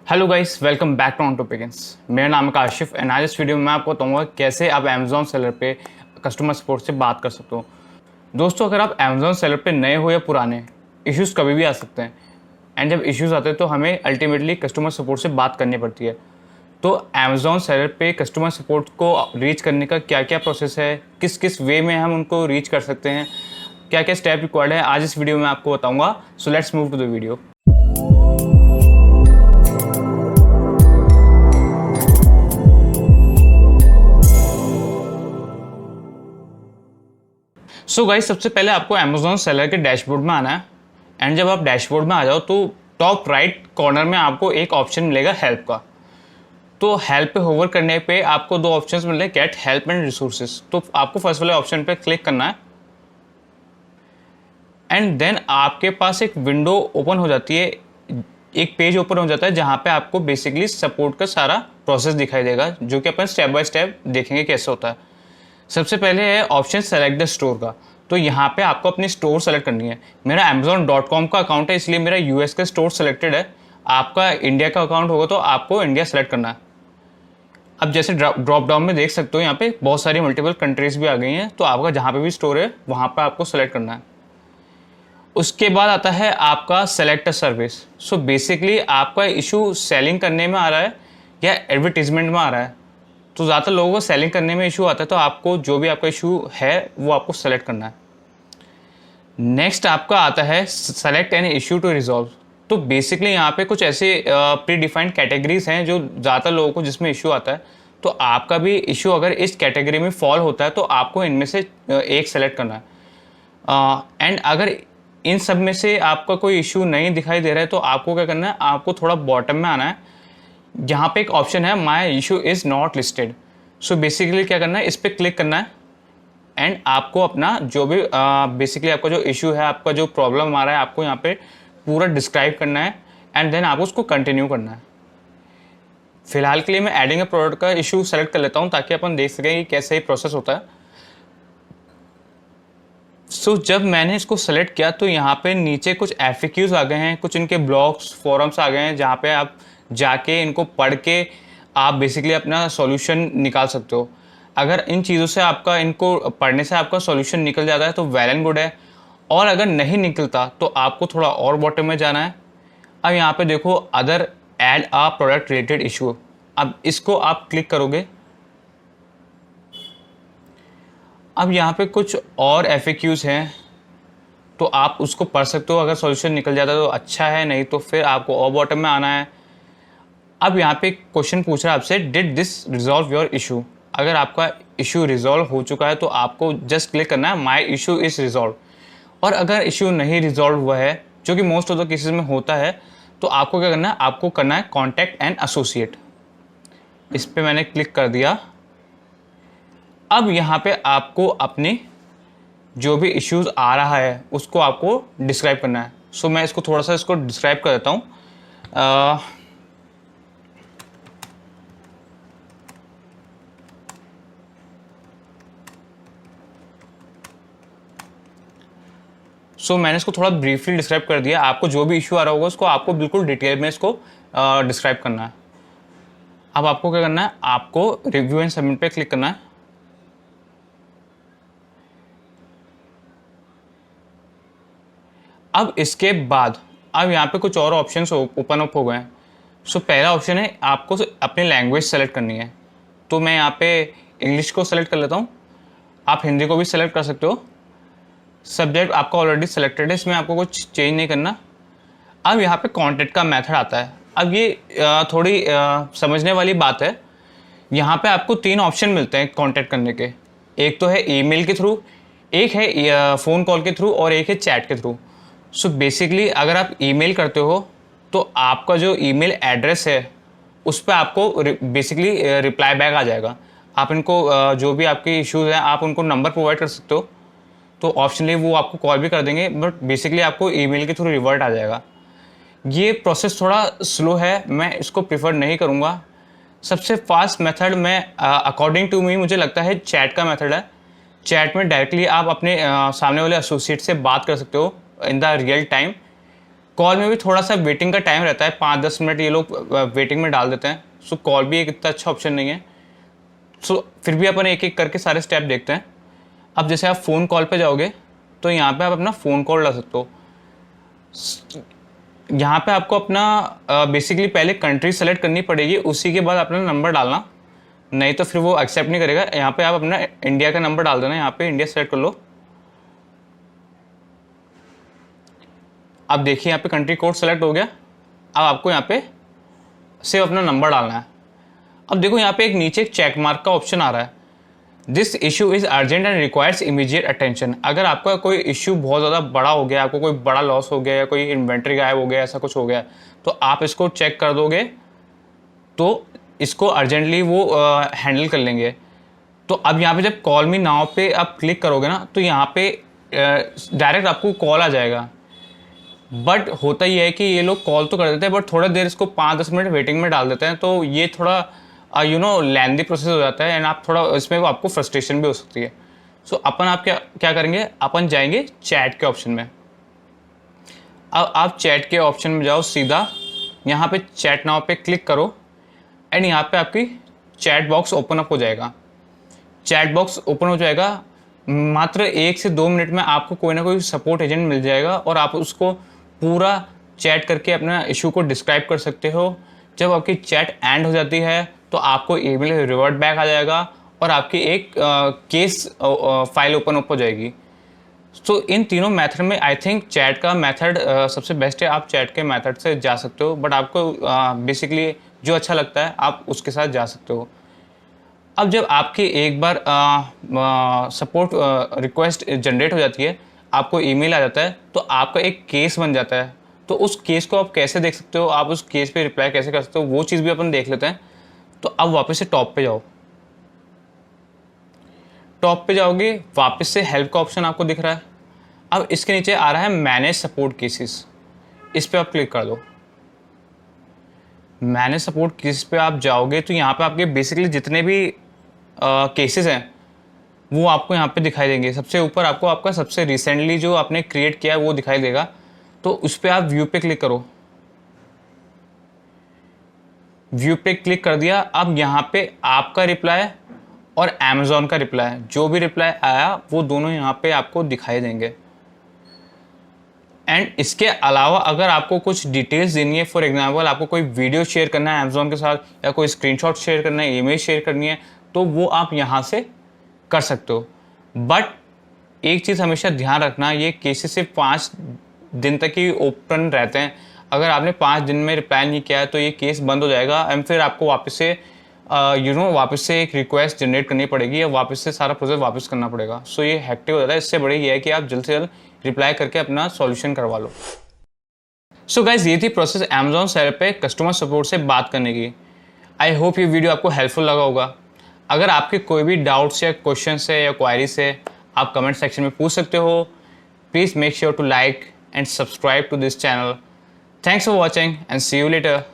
Hello guys, welcome back to on to pigeons. मेरा नाम है काशिफ एंड आज इस वीडियो में मैं आपको बताऊंगा कैसे आप अमेजोन सेलर पे कस्टमर सपोर्ट से बात कर सकते हो। दोस्तों, अगर आप अमेजोन सेलर पे नए हो या पुराने, इश्यूज़ कभी भी आ सकते हैं एंड जब इश्यूज़ आते हैं तो हमें अल्टीमेटली कस्टमर सपोर्ट से बात करनी पड़ती है। तो अमेजोन सेलर पे कस्टमर सपोर्ट को रीच करने का क्या क्या प्रोसेस है, किस किस वे में हम उनको रीच कर सकते हैं, क्या क्या स्टेप रिक्वायर्ड है, आज इस वीडियो में आपको बताऊँगा। So let's move to the video. So guys, सबसे पहले आपको अमेजोन सेलर के डैशबोर्ड में आना है एंड जब आप डैशबोर्ड में आ जाओ तो टॉप राइट कॉर्नर में आपको एक ऑप्शन मिलेगा हेल्प का। तो हेल्प पे होवर करने पे आपको दो ऑप्शंस मिल रहे हैं, गेट हेल्प एंड रिसोर्सेज। तो आपको फर्स्ट वाले ऑप्शन पे क्लिक करना है एंड देन आपके पास एक विंडो ओपन हो जाती है, एक पेज ओपन हो जाता है जहाँ पे आपको बेसिकली सपोर्ट का सारा प्रोसेस दिखाई देगा, जो कि अपन स्टेप बाय स्टेप देखेंगे कैसे होता है। सबसे पहले है ऑप्शन सेलेक्ट द स्टोर का। तो यहाँ पे आपको अपनी स्टोर सेलेक्ट करनी है। मेरा amazon.com का अकाउंट है, इसलिए मेरा यूएस का स्टोर सेलेक्टेड है। आपका इंडिया का अकाउंट होगा तो आपको इंडिया सेलेक्ट करना है। अब जैसे ड्रॉप डाउन में देख सकते हो, यहाँ पे बहुत सारी मल्टीपल कंट्रीज भी आ गई हैं, तो आपका जहाँ पे भी स्टोर है वहाँ पे आपको सेलेक्ट करना है। उसके बाद आता है आपका select a service. So basically आपका इशू सेलिंग करने में आ रहा है या एडवर्टीजमेंट में आ रहा है। तो ज़्यादातर लोगों को सेलिंग करने में इशू आता है, तो आपको जो भी आपका इशू है वो आपको सेलेक्ट करना है। नेक्स्ट आपका आता है select an issue to resolve. तो बेसिकली यहाँ पे कुछ ऐसे प्री डिफाइंड कैटेगरीज हैं जो ज़्यादातर लोगों को जिसमें इशू आता है। तो आपका भी इशू अगर इस कैटेगरी में फॉल होता है तो आपको इनमें से एक सेलेक्ट करना है। एंड अगर इन सब में से आपका कोई इशू नहीं दिखाई दे रहा है तो आपको क्या करना है, आपको थोड़ा बॉटम में आना है। यहाँ पे एक ऑप्शन है my issue is not listed. So basically क्या करना है, इस पर क्लिक करना है एंड आपको अपना जो भी बेसिकली आपका जो इशू है, आपका जो प्रॉब्लम आ रहा है, आपको यहाँ पे पूरा डिस्क्राइब करना है एंड देन आपको उसको कंटिन्यू करना है। फिलहाल के लिए मैं एडिंग ए प्रोडक्ट का इशू सेलेक्ट कर लेता हूँ ताकि अपन देख सकें कि कैसे ये प्रोसेस होता है। सो जब मैंने इसको सेलेक्ट किया तो यहाँ पे नीचे कुछ FAQs आ गए हैं, कुछ इनके ब्लॉग्स फोरम्स आ गए हैं जहाँ पे आप जाके इनको पढ़ के आप बेसिकली अपना सॉल्यूशन निकाल सकते हो। अगर इन चीज़ों से आपका, इनको पढ़ने से आपका सॉल्यूशन निकल जाता है तो वेल एंड गुड है, और अगर नहीं निकलता तो आपको थोड़ा और बॉटम में जाना है। अब यहाँ पे देखो अदर ऐड आ प्रोडक्ट रिलेटेड इशू, अब इसको आप क्लिक करोगे। अब यहाँ पे कुछ और FAQs हैं तो आप उसको पढ़ सकते हो। अगर सॉल्यूशन निकल जाता है तो अच्छा है, नहीं तो फिर आपको और बॉटम में आना है। अब यहाँ पे क्वेश्चन पूछ रहा है आपसे, did this resolve your issue. अगर आपका इशू रिजॉल्व हो चुका है तो आपको जस्ट क्लिक करना है माई इशू इज रिजॉल्व। और अगर इशू नहीं रिजॉल्व हुआ है, जो कि मोस्ट ऑफ द केसेस में होता है, तो आपको क्या करना है, आपको करना है कॉन्टैक्ट एन एसोसिएट। इस पर मैंने क्लिक कर दिया। अब यहाँ पे आपको अपनी जो भी इश्यूज आ रहा है उसको आपको डिस्क्राइब करना है। सो मैं इसको थोड़ा सा इसको डिस्क्राइब कर देता हूँ। सो मैंने इसको थोड़ा ब्रीफली डिस्क्राइब कर दिया। आपको जो भी इशू आ रहा होगा उसको आपको बिल्कुल डिटेल में इसको डिस्क्राइब करना है। अब आपको क्या करना है, आपको रिव्यू एंड सबमिट पे क्लिक करना है। अब इसके बाद अब यहाँ पे कुछ और ऑप्शंस ओपन अप हो गए हैं। सो पहला ऑप्शन है आपको अपनी लैंग्वेज सेलेक्ट करनी है। तो मैं यहाँ पे इंग्लिश को सेलेक्ट कर लेता हूँ, आप हिंदी को भी सेलेक्ट कर सकते हो। सब्जेक्ट आपका ऑलरेडी सेलेक्टेड है, इसमें आपको कुछ चेंज नहीं करना। अब यहाँ पे कॉन्टैक्ट का मेथड आता है। अब ये थोड़ी समझने वाली बात है। यहाँ पे आपको 3 ऑप्शन मिलते हैं कॉन्टैक्ट करने के। एक तो है ईमेल के थ्रू, एक है फ़ोन कॉल के थ्रू और एक है चैट के थ्रू। सो बेसिकली अगर आप ईमेल करते हो तो आपका जो ईमेल एड्रेस है उस पर आपको बेसिकली रिप्लाई बैक आ जाएगा। आप इनको जो भी आपके इश्यूज़ हैं आप उनको नंबर प्रोवाइड कर सकते हो, तो ऑप्शनली वो आपको कॉल भी कर देंगे, बट बेसिकली आपको ईमेल के थ्रू रिवर्ट आ जाएगा। ये प्रोसेस थोड़ा स्लो है, मैं इसको प्रेफर नहीं करूँगा। सबसे फास्ट मेथड मैं अकॉर्डिंग टू मी मुझे लगता है चैट का मेथड है। चैट में डायरेक्टली आप अपने सामने वाले एसोसिएट से बात कर सकते हो in the real time. Call में भी थोड़ा सा वेटिंग का टाइम रहता है, 5-10 मिनट ये लोग वेटिंग में डाल देते हैं। सो कॉल भी एक इतना अच्छा ऑप्शन नहीं है। सो फिर भी अपन एक एक करके सारे स्टेप देखते हैं। अब जैसे आप फ़ोन कॉल पे जाओगे तो यहाँ पे आप अपना फ़ोन कॉल डाल सकते हो। यहाँ पे आपको अपना बेसिकली पहले कंट्री सेलेक्ट करनी पड़ेगी, उसी के बाद अपना नंबर डालना, नहीं तो फिर वो एक्सेप्ट नहीं करेगा। यहाँ पे आप अपना इंडिया का नंबर डाल देना, यहाँ पे इंडिया सेलेक्ट कर लो। अब देखिए यहाँ पे कंट्री कोड सेलेक्ट हो गया। अब आपको यहाँ पे सिर्फ अपना नंबर डालना है। अब देखो यहाँ पे एक नीचे एक चेक मार्क का ऑप्शन आ रहा है, this issue is urgent and requires immediate attention. अगर आपका कोई इशू बहुत ज़्यादा बड़ा हो गया, आपको कोई बड़ा लॉस हो गया या कोई इन्वेंट्री गायब हो गया, ऐसा कुछ हो गया, तो आप इसको चेक कर दोगे तो इसको अर्जेंटली वो हैंडल कर लेंगे। तो अब यहाँ पे जब कॉल मी नाउ पे आप क्लिक करोगे ना, तो यहाँ पे डायरेक्ट आपको कॉल आ जाएगा। बट होता ही है कि ये लोग कॉल तो कर देते हैं, बट थोड़ा देर इसको 5-10 मिनट वेटिंग में डाल देते हैं, तो ये थोड़ा लेंदी प्रोसेस हो जाता है, एंड आप थोड़ा इसमें आपको फ्रस्ट्रेशन भी हो सकती है। सो अपन आप क्या क्या करेंगे, अपन जाएंगे चैट के ऑप्शन में। अब आप चैट के ऑप्शन में जाओ, सीधा यहाँ पे चैट नाउ पे क्लिक करो, एंड यहाँ पे आपकी चैट बॉक्स ओपन अप हो जाएगा। चैट बॉक्स ओपन हो जाएगा, मात्र 1 से 2 मिनट में आपको कोई ना कोई सपोर्ट एजेंट मिल जाएगा और आप उसको पूरा चैट करके अपना इशू को डिस्क्राइब कर सकते हो। जब आपकी चैट एंड हो जाती है तो आपको ईमेल रिवर्ट बैक आ जाएगा और आपकी एक केस फाइल ओपन अप हो जाएगी। तो इन तीनों मेथड में आई थिंक चैट का मेथड सबसे बेस्ट है। आप चैट के मेथड से जा सकते हो, बट आपको बेसिकली जो अच्छा लगता है आप उसके साथ जा सकते हो। अब जब आपकी एक बार सपोर्ट रिक्वेस्ट जनरेट हो जाती है, आपको ईमेल आ जाता है, तो आपका एक केस बन जाता है। तो उस केस को आप कैसे देख सकते हो, आप उस केस पे रिप्लाई कैसे कर सकते हो, वो चीज़ भी अपन देख लेते हैं। तो अब वापस से टॉप पे जाओ, टॉप पे जाओगे, वापस से हेल्प का ऑप्शन आपको दिख रहा है। अब इसके नीचे आ रहा है मैनेज सपोर्ट केसेस, इस पे आप क्लिक कर दो। मैनेज सपोर्ट केसेस पे आप जाओगे तो यहाँ पे आपके बेसिकली जितने भी केसेस हैं वो आपको यहाँ पे दिखाई देंगे। सबसे ऊपर आपको आपका सबसे रिसेंटली जो आपने क्रिएट किया है वो दिखाई देगा, तो उस पर आप व्यू पे क्लिक करो। व्यू पे क्लिक कर दिया। अब यहाँ पे आपका रिप्लाई और अमेज़ॉन का रिप्लाई, जो भी रिप्लाई आया वो दोनों यहाँ पे आपको दिखाई देंगे। एंड इसके अलावा अगर आपको कुछ डिटेल्स देनी है, फॉर एग्जांपल आपको कोई वीडियो शेयर करना है अमेज़ॉन के साथ, या कोई स्क्रीनशॉट शेयर करना है, इमेज शेयर करनी है, तो वो आप यहाँ से कर सकते हो। बट एक चीज़ हमेशा ध्यान रखना, ये केसेस सिर्फ 5 दिन तक ही ओपन रहते हैं। अगर आपने 5 दिन में रिप्लाई नहीं किया है तो ये केस बंद हो जाएगा, एंड फिर आपको वापस से वापस से एक रिक्वेस्ट जनरेट करनी पड़ेगी या वापस से सारा प्रोसेस वापस करना पड़ेगा। सो ये हेक्टिक हो जाता है। इससे बड़ी ये है कि आप जल्द से जल्द रिप्लाई करके अपना सॉल्यूशन करवा लो। सो गाइज, ये थी प्रोसेस अमेज़ॉन सेलर पे कस्टमर सपोर्ट से बात करने की। आई होप ये वीडियो आपको हेल्पफुल लगा होगा। अगर आपके कोई भी डाउट्स या क्वेश्चन है या क्वायरीज है, आप कमेंट सेक्शन में पूछ सकते हो। Please make sure to like and subscribe to this channel. Thanks for watching and see you letter.